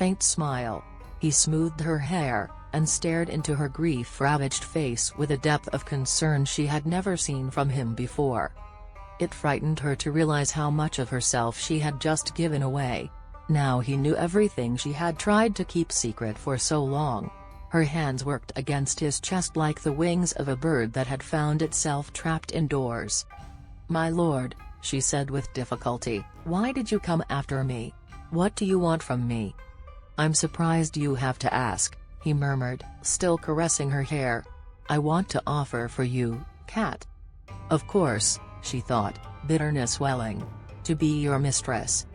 faint smile. He smoothed her hair, and stared into her grief-ravaged face with a depth of concern she had never seen from him before. It frightened her to realize how much of herself she had just given away. Now he knew everything she had tried to keep secret for so long. Her hands worked against his chest like the wings of a bird that had found itself trapped indoors. "My lord," she said with difficulty, "why did you come after me? What do you want from me?" "I'm surprised you have to ask," he murmured, still caressing her hair. "I want to offer for you, Cat." "Of course," she thought, bitterness welling. "To be your mistress."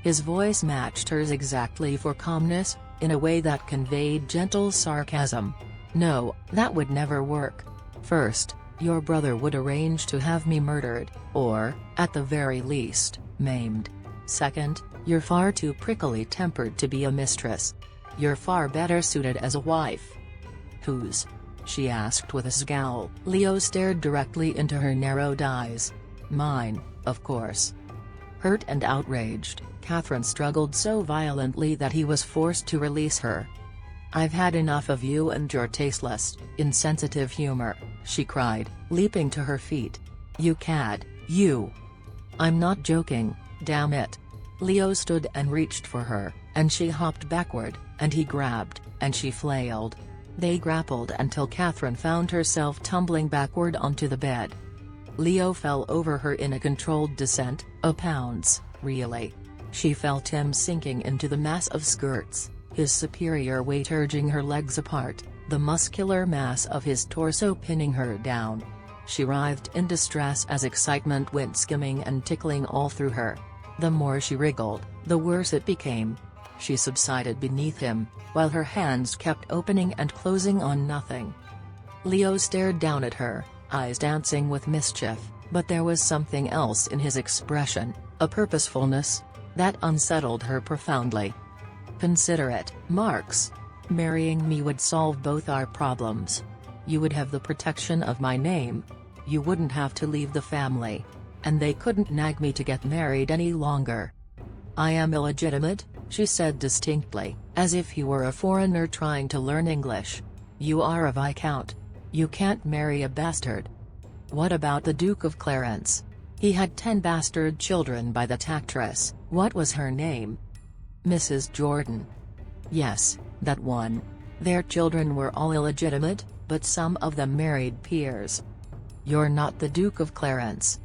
His voice matched hers exactly for calmness, in a way that conveyed gentle sarcasm. "No, that would never work. First, your brother would arrange to have me murdered, or, at the very least, maimed. Second, you're far too prickly-tempered to be a mistress. You're far better suited as a wife." "Whose?" she asked with a scowl. Leo stared directly into her narrowed eyes. "Mine, of course." Hurt and outraged, Catherine struggled so violently that he was forced to release her. "I've had enough of you and your tasteless, insensitive humor," she cried, leaping to her feet. "You cad, you! I'm not joking, damn it!" Leo stood and reached for her, and she hopped backward, and he grabbed, and she flailed. They grappled until Catherine found herself tumbling backward onto the bed. Leo fell over her in a controlled descent, a pounce, really. She felt him sinking into the mass of skirts, his superior weight urging her legs apart, the muscular mass of his torso pinning her down. She writhed in distress as excitement went skimming and tickling all through her. The more she wriggled, the worse it became. She subsided beneath him, while her hands kept opening and closing on nothing. Leo stared down at her, eyes dancing with mischief, but there was something else in his expression, a purposefulness, that unsettled her profoundly. "Consider it, Marks. Marrying me would solve both our problems. You would have the protection of my name. You wouldn't have to leave the family. And they couldn't nag me to get married any longer." "I am illegitimate," she said distinctly, as if he were a foreigner trying to learn English. "You are a viscount. You can't marry a bastard." "What about the Duke of Clarence? He had 10 bastard children by that actress, what was her name?" "Mrs. Jordan." "Yes, that one. Their children were all illegitimate, but some of them married peers." "You're not the Duke of Clarence."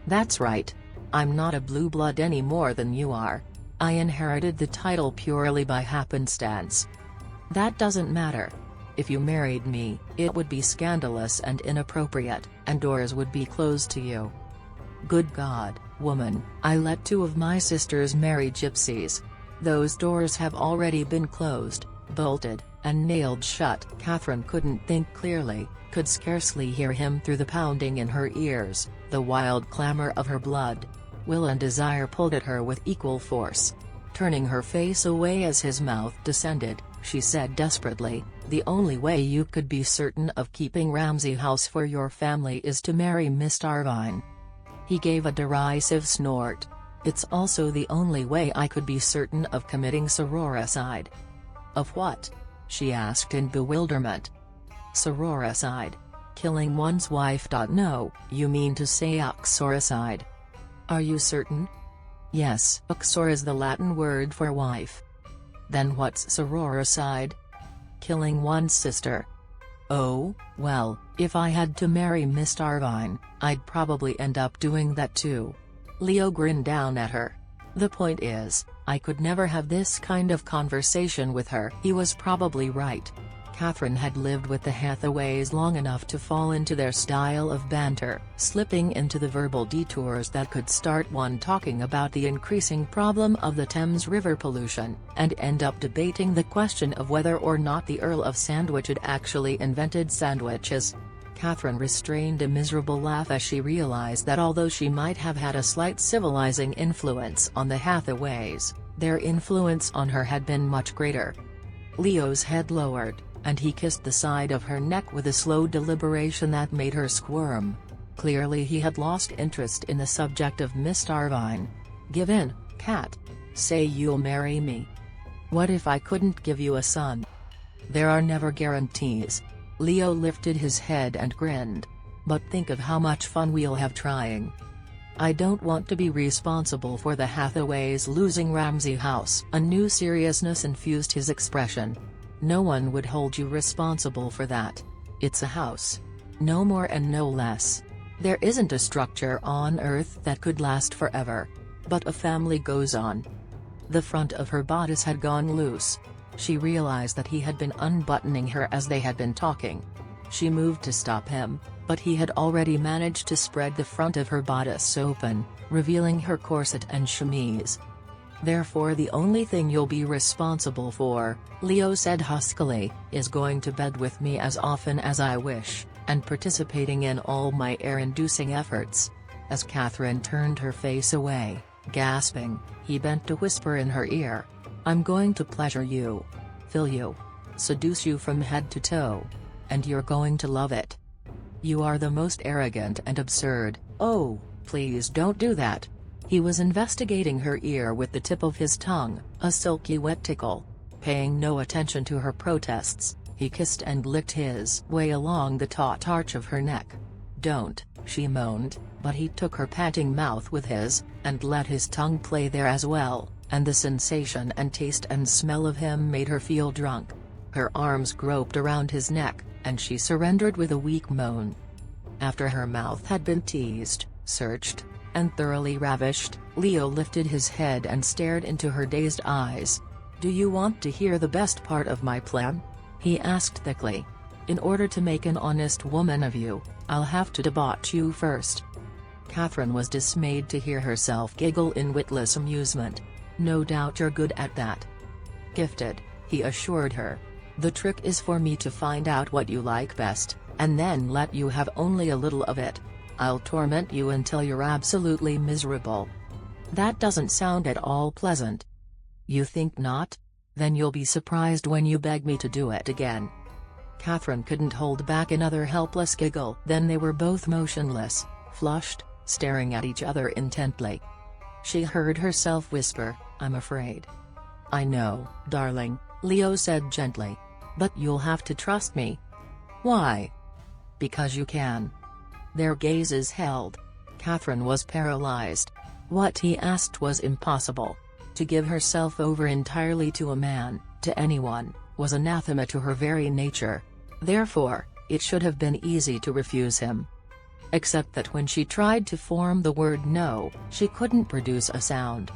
"That's right. I'm not a blue blood any more than you are. I inherited the title purely by happenstance." "That doesn't matter. If you married me, it would be scandalous and inappropriate, and doors would be closed to you." "Good God, woman, I let 2 of my sisters marry gypsies. Those doors have already been closed, bolted, and nailed shut." Catherine couldn't think clearly, could scarcely hear him through the pounding in her ears, the wild clamor of her blood. Will and desire pulled at her with equal force. Turning her face away as his mouth descended, she said desperately, "The only way you could be certain of keeping Ramsay House for your family is to marry Miss Darvine." He gave a derisive snort. "It's also the only way I could be certain of committing sororicide." "Of what?" she asked in bewilderment. "Sororicide. Killing one's wife. No, you mean to say uxoricide." "Are you certain?" "Yes, uxor is the Latin word for wife." "Then what's sororicide?" "Killing one's sister." "Oh, well, if I had to marry Miss Darvine, I'd probably end up doing that too." Leo grinned down at her. "The point is, I could never have this kind of conversation with her." He was probably right. Catherine had lived with the Hathaways long enough to fall into their style of banter, slipping into the verbal detours that could start one talking about the increasing problem of the Thames River pollution, and end up debating the question of whether or not the Earl of Sandwich had actually invented sandwiches. Catherine restrained a miserable laugh as she realized that although she might have had a slight civilizing influence on the Hathaways, their influence on her had been much greater. Leo's head lowered, and he kissed the side of her neck with a slow deliberation that made her squirm. Clearly he had lost interest in the subject of Miss Darvine. "Give in, Cat. Say you'll marry me." What if I couldn't give you a son? There are never guarantees. Leo lifted his head and grinned. But think of how much fun we'll have trying. I don't want to be responsible for the Hathaways losing Ramsay House. A new seriousness infused his expression. No one would hold you responsible for that. It's a house. No more and no less. There isn't a structure on Earth that could last forever. But a family goes on. The front of her bodice had gone loose. She realized that he had been unbuttoning her as they had been talking. She moved to stop him, but he had already managed to spread the front of her bodice open, revealing her corset and chemise. Therefore the only thing you'll be responsible for, Leo said huskily, is going to bed with me as often as I wish, and participating in all my air-inducing efforts. As Catherine turned her face away, gasping, he bent to whisper in her ear. I'm going to pleasure you. Fill you. Seduce you from head to toe. And you're going to love it. You are the most arrogant and absurd. Oh, please don't do that. He was investigating her ear with the tip of his tongue, a silky wet tickle. Paying no attention to her protests, he kissed and licked his way along the taut arch of her neck. Don't, she moaned, but he took her panting mouth with his, and let his tongue play there as well, and the sensation and taste and smell of him made her feel drunk. Her arms groped around his neck, and she surrendered with a weak moan. After her mouth had been teased, searched, and thoroughly ravished, Leo lifted his head and stared into her dazed eyes. Do you want to hear the best part of my plan? He asked thickly. In order to make an honest woman of you, I'll have to debauch you first. Catherine was dismayed to hear herself giggle in witless amusement. No doubt you're good at that. Gifted, he assured her. The trick is for me to find out what you like best, and then let you have only a little of it. I'll torment you until you're absolutely miserable. That doesn't sound at all pleasant. You think not? Then you'll be surprised when you beg me to do it again. Catherine couldn't hold back another helpless giggle. Then they were both motionless, flushed, staring at each other intently. She heard herself whisper, I'm afraid. I know, darling, Leo said gently. But you'll have to trust me. Why? Because you can. Their gazes held. Catherine was paralyzed. What he asked was impossible. To give herself over entirely to a man, to anyone, was anathema to her very nature. Therefore, it should have been easy to refuse him. Except that when she tried to form the word no, she couldn't produce a sound.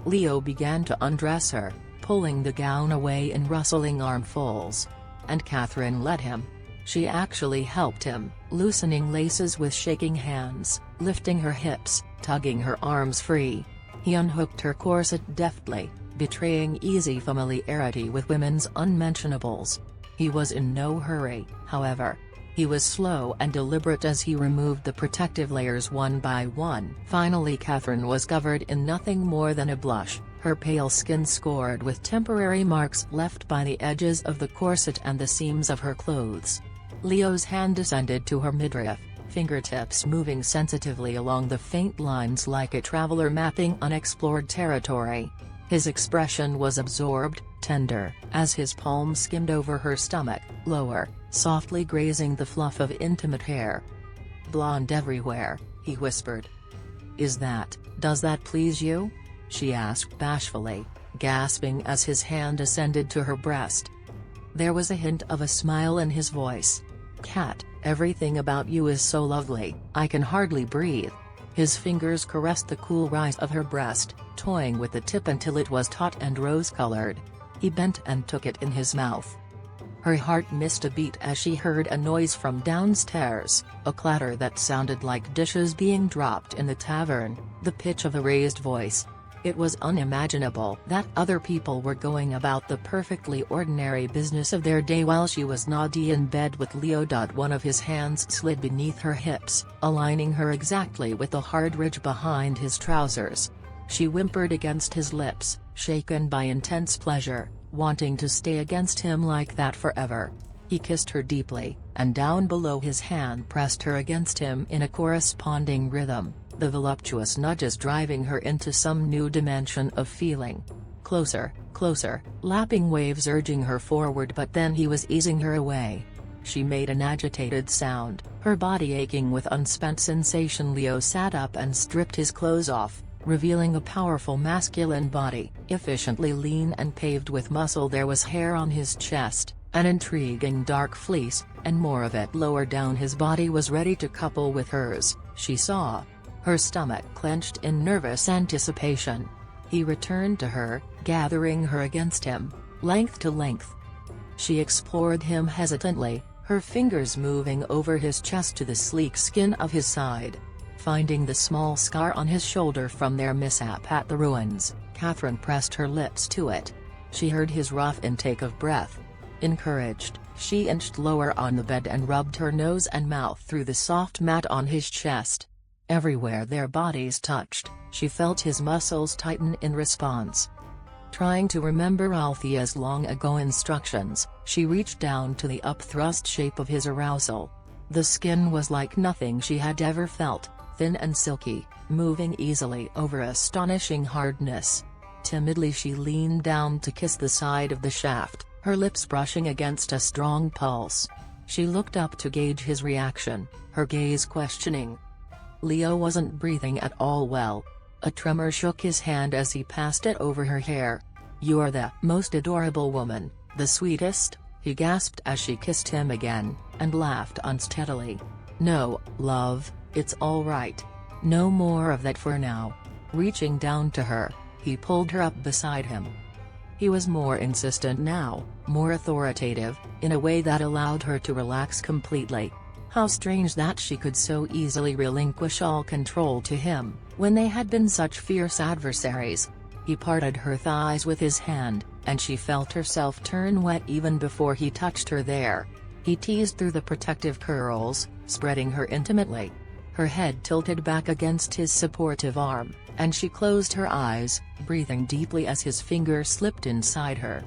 Leo began to undress her, pulling the gown away in rustling armfuls. And Catherine let him. She actually helped him, loosening laces with shaking hands, lifting her hips, tugging her arms free. He unhooked her corset deftly, betraying easy familiarity with women's unmentionables. He was in no hurry, however. He was slow and deliberate as he removed the protective layers one by one. Finally Catherine was covered in nothing more than a blush, her pale skin scored with temporary marks left by the edges of the corset and the seams of her clothes. Leo's hand descended to her midriff, fingertips moving sensitively along the faint lines like a traveler mapping unexplored territory. His expression was absorbed, tender, as his palm skimmed over her stomach, lower, softly grazing the fluff of intimate hair. Blonde everywhere, he whispered. Does that please you? She asked bashfully, gasping as his hand ascended to her breast. There was a hint of a smile in his voice. Cat, everything about you is so lovely, I can hardly breathe. His fingers caressed the cool rise of her breast, toying with the tip until it was taut and rose-colored. He bent and took it in his mouth. Her heart missed a beat as she heard a noise from downstairs, a clatter that sounded like dishes being dropped in the tavern, the pitch of a raised voice. It was unimaginable that other people were going about the perfectly ordinary business of their day while she was nodding in bed with Leo. One of his hands slid beneath her hips, aligning her exactly with the hard ridge behind his trousers. She whimpered against his lips, shaken by intense pleasure, wanting to stay against him like that forever. He kissed her deeply, and down below his hand pressed her against him in a corresponding rhythm, the voluptuous nudges driving her into some new dimension of feeling. closer, closer, lapping waves urging her forward, but then he was easing her away. She made an agitated sound, her body aching with unspent sensation. Leo sat up and stripped his clothes off, revealing a powerful masculine body, efficiently lean and paved with muscle. There was hair on his chest, an intriguing dark fleece, and more of it lower down his body was ready to couple with hers, she saw. Her stomach clenched in nervous anticipation. He returned to her, gathering her against him, length to length. She explored him hesitantly, her fingers moving over his chest to the sleek skin of his side. Finding the small scar on his shoulder from their mishap at the ruins, Catherine pressed her lips to it. She heard his rough intake of breath. Encouraged, she inched lower on the bed and rubbed her nose and mouth through the soft mat on his chest. Everywhere their bodies touched, she felt his muscles tighten in response. Trying to remember Althea's long-ago instructions, she reached down to the upthrust shape of his arousal. The skin was like nothing she had ever felt, thin and silky, moving easily over astonishing hardness. Timidly she leaned down to kiss the side of the shaft, her lips brushing against a strong pulse. She looked up to gauge his reaction, her gaze questioning. Leo wasn't breathing at all well. A tremor shook his hand as he passed it over her hair. "You're the most adorable woman, the sweetest," he gasped as she kissed him again, and laughed unsteadily. "No, love, it's all right. No more of that for now." Reaching down to her, he pulled her up beside him. He was more insistent now, more authoritative, in a way that allowed her to relax completely. How strange that she could so easily relinquish all control to him, when they had been such fierce adversaries. He parted her thighs with his hand, and she felt herself turn wet even before he touched her there. He teased through the protective curls, spreading her intimately. Her head tilted back against his supportive arm, and she closed her eyes, breathing deeply as his finger slipped inside her.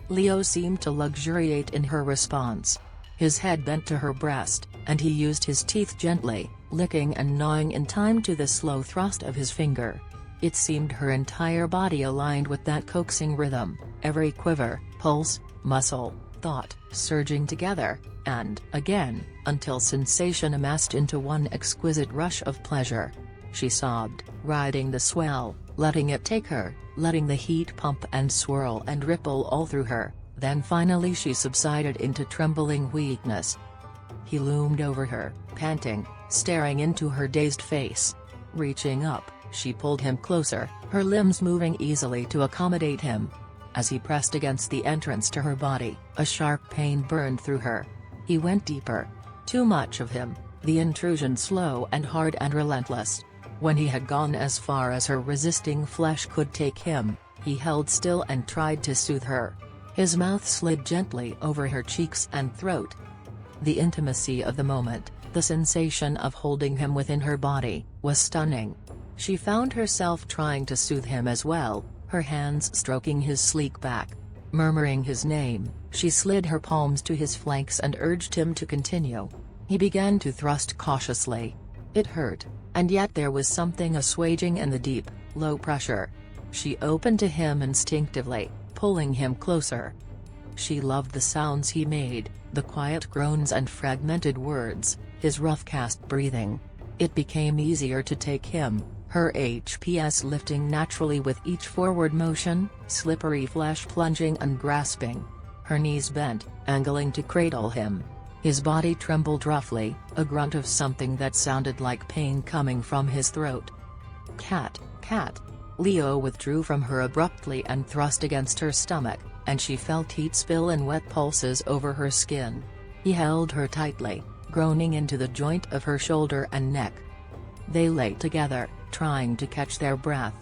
Leo seemed to luxuriate in her response. His head bent to her breast, and he used his teeth gently, licking and gnawing in time to the slow thrust of his finger. It seemed her entire body aligned with that coaxing rhythm, every quiver, pulse, muscle, thought, surging together, and again, until sensation amassed into one exquisite rush of pleasure. She sobbed, riding the swell, letting it take her, letting the heat pump and swirl and ripple all through her. Then finally she subsided into trembling weakness. He loomed over her, panting, staring into her dazed face. Reaching up, she pulled him closer, her limbs moving easily to accommodate him. As he pressed against the entrance to her body, a sharp pain burned through her. He went deeper. Too much of him, the intrusion slow and hard and relentless. When he had gone as far as her resisting flesh could take him, he held still and tried to soothe her. His mouth slid gently over her cheeks and throat. The intimacy of the moment, the sensation of holding him within her body, was stunning. She found herself trying to soothe him as well, her hands stroking his sleek back. Murmuring his name, she slid her palms to his flanks and urged him to continue. He began to thrust cautiously. It hurt, and yet there was something assuaging in the deep, low pressure. She opened to him instinctively, pulling him closer. She loved the sounds he made, the quiet groans and fragmented words, his rough-cast breathing. It became easier to take him, her HPS lifting naturally with each forward motion, slippery flesh plunging and grasping. Her knees bent, angling to cradle him. His body trembled roughly, a grunt of something that sounded like pain coming from his throat. "Cat, cat." Leo withdrew from her abruptly and thrust against her stomach, and she felt heat spill in wet pulses over her skin. He held her tightly, groaning into the joint of her shoulder and neck. They lay together, trying to catch their breath.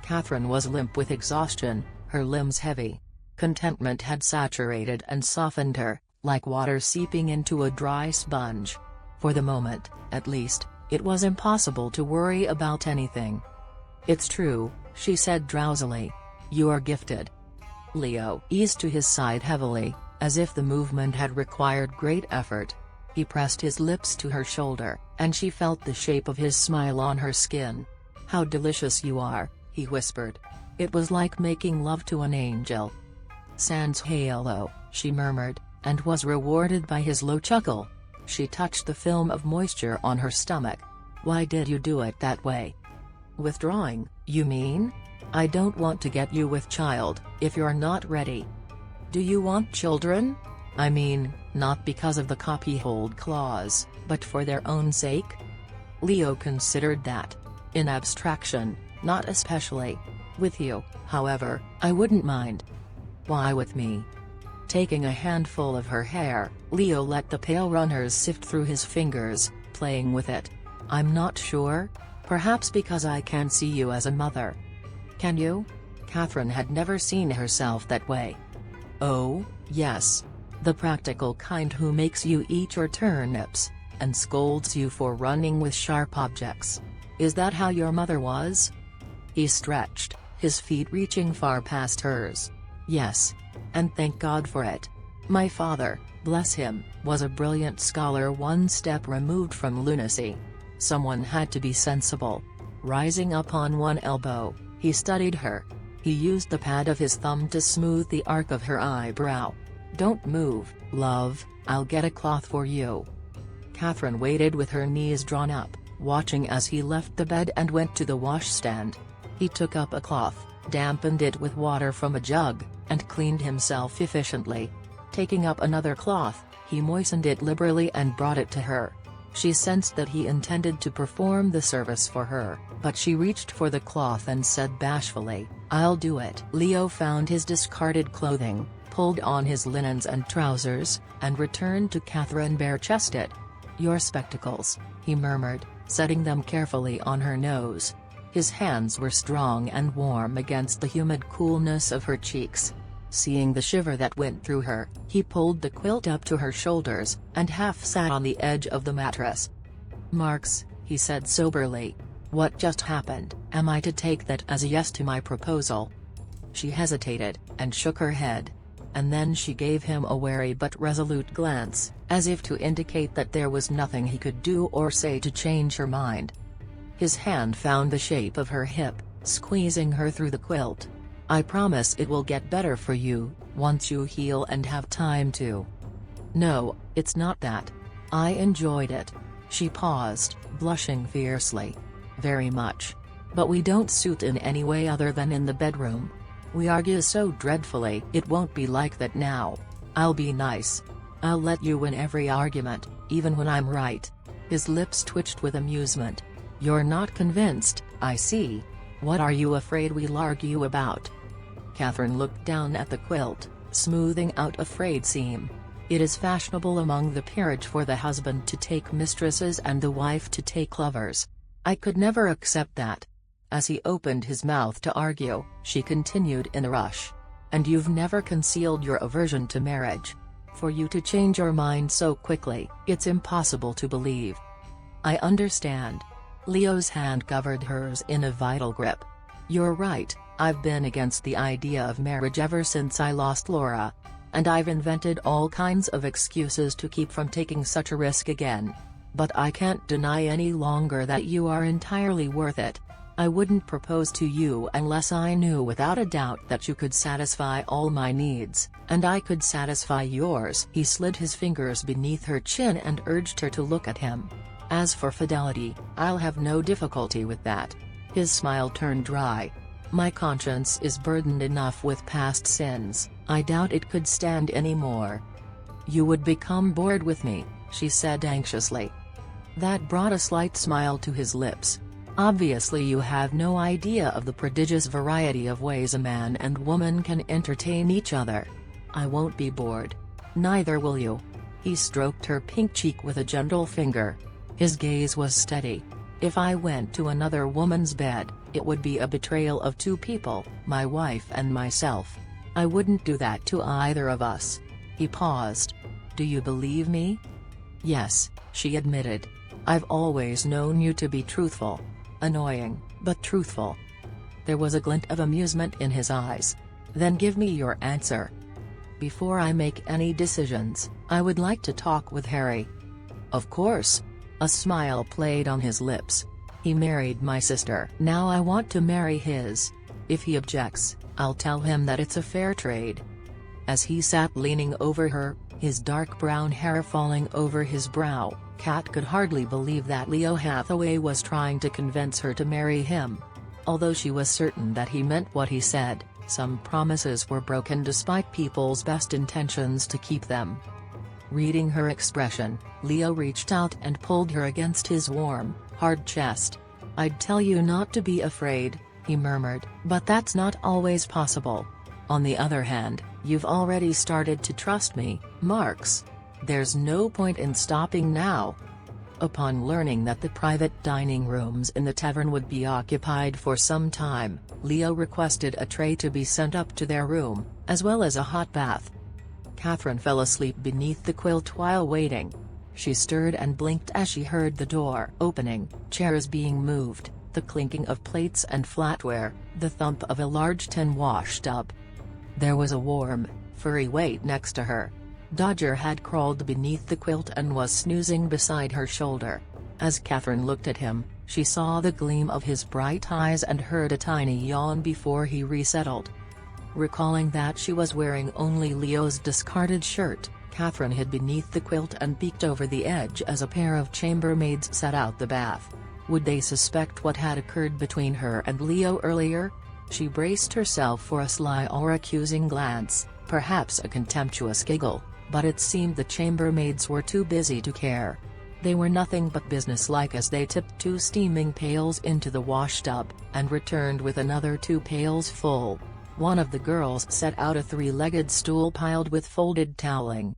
Catherine was limp with exhaustion, her limbs heavy. Contentment had saturated and softened her, like water seeping into a dry sponge. For the moment, at least, it was impossible to worry about anything. "It's true," she said drowsily. "You're gifted." Leo eased to his side heavily, as if the movement had required great effort. He pressed his lips to her shoulder, and she felt the shape of his smile on her skin. "How delicious you are," he whispered. It was like making love to an angel. Sans halo, she murmured, and was rewarded by his low chuckle. She touched the film of moisture on her stomach. Why did you do it that way? Withdrawing, you mean? I don't want to get you with child, if you're not ready. Do you want children? I mean, not because of the copyhold clause, but for their own sake? Leo considered that. In abstraction, not especially. With you, however, I wouldn't mind. Why with me? Taking a handful of her hair, Leo let the pale runners sift through his fingers, playing with it. I'm not sure. Perhaps because I can see you as a mother. Can you? Catherine had never seen herself that way. Oh, yes. The practical kind who makes you eat your turnips, and scolds you for running with sharp objects. Is that how your mother was? He stretched, his feet reaching far past hers. Yes. And thank God for it. My father, bless him, was a brilliant scholar, one step removed from lunacy. Someone had to be sensible. Rising up on one elbow, he studied her. He used the pad of his thumb to smooth the arc of her eyebrow. Don't move, love, I'll get a cloth for you. Catherine waited with her knees drawn up, watching as he left the bed and went to the washstand. He took up a cloth, dampened it with water from a jug, and cleaned himself efficiently. Taking up another cloth, he moistened it liberally and brought it to her. She sensed that he intended to perform the service for her, but she reached for the cloth and said bashfully, I'll do it. Leo found his discarded clothing, pulled on his linens and trousers, and returned to Catherine bare-chested. Your spectacles, he murmured, setting them carefully on her nose. His hands were strong and warm against the humid coolness of her cheeks. Seeing the shiver that went through her, he pulled the quilt up to her shoulders, and half sat on the edge of the mattress. Marks, he said soberly. What just happened? Am I to take that as a yes to my proposal? She hesitated, and shook her head. And then she gave him a wary but resolute glance, as if to indicate that there was nothing he could do or say to change her mind. His hand found the shape of her hip, squeezing her through the quilt. I promise it will get better for you, once you heal and have time to. No, it's not that. I enjoyed it. She paused, blushing fiercely. Very much. But we don't suit in any way other than in the bedroom. We argue so dreadfully. It won't be like that now. I'll be nice. I'll let you win every argument, even when I'm right. His lips twitched with amusement. You're not convinced, I see. What are you afraid we'll argue about? Catherine looked down at the quilt, smoothing out a frayed seam. It is fashionable among the peerage for the husband to take mistresses and the wife to take lovers. I could never accept that. As he opened his mouth to argue, she continued in a rush. And you've never concealed your aversion to marriage. For you to change your mind so quickly, it's impossible to believe. I understand. Leo's hand covered hers in a vital grip. You're right, I've been against the idea of marriage ever since I lost Laura. And I've invented all kinds of excuses to keep from taking such a risk again. But I can't deny any longer that you are entirely worth it. I wouldn't propose to you unless I knew without a doubt that you could satisfy all my needs, and I could satisfy yours. He slid his fingers beneath her chin and urged her to look at him. As for fidelity, I'll have no difficulty with that. His smile turned dry. My conscience is burdened enough with past sins, I doubt it could stand any more. You would become bored with me, she said anxiously. That brought a slight smile to his lips. Obviously you have no idea of the prodigious variety of ways a man and woman can entertain each other. I won't be bored. Neither will you. He stroked her pink cheek with a gentle finger. His gaze was steady. If I went to another woman's bed, it would be a betrayal of two people, my wife and myself. I wouldn't do that to either of us. He paused. Do you believe me? Yes, she admitted. I've always known you to be truthful. Annoying, but truthful. There was a glint of amusement in his eyes. Then give me your answer. Before I make any decisions, I would like to talk with Harry. Of course. A smile played on his lips. He married my sister. Now I want to marry his. If he objects, I'll tell him that it's a fair trade." As he sat leaning over her, his dark brown hair falling over his brow, Kat could hardly believe that Leo Hathaway was trying to convince her to marry him. Although she was certain that he meant what he said, some promises were broken despite people's best intentions to keep them. Reading her expression, Leo reached out and pulled her against his warm, hard chest. "I'd tell you not to be afraid," he murmured, "but that's not always possible. On the other hand, you've already started to trust me, Marks. There's no point in stopping now." Upon learning that the private dining rooms in the tavern would be occupied for some time, Leo requested a tray to be sent up to their room, as well as a hot bath. Catherine fell asleep beneath the quilt while waiting. She stirred and blinked as she heard the door opening, chairs being moved, the clinking of plates and flatware, the thump of a large tin wash tub. There was a warm, furry weight next to her. Dodger had crawled beneath the quilt and was snoozing beside her shoulder. As Catherine looked at him, she saw the gleam of his bright eyes and heard a tiny yawn before he resettled. Recalling that she was wearing only Leo's discarded shirt, Catherine hid beneath the quilt and peeked over the edge as a pair of chambermaids set out the bath. Would they suspect what had occurred between her and Leo earlier? She braced herself for a sly or accusing glance, perhaps a contemptuous giggle, but it seemed the chambermaids were too busy to care. They were nothing but businesslike as they tipped 2 steaming pails into the wash tub, and returned with another 2 pails full. One of the girls set out a 3-legged stool piled with folded toweling.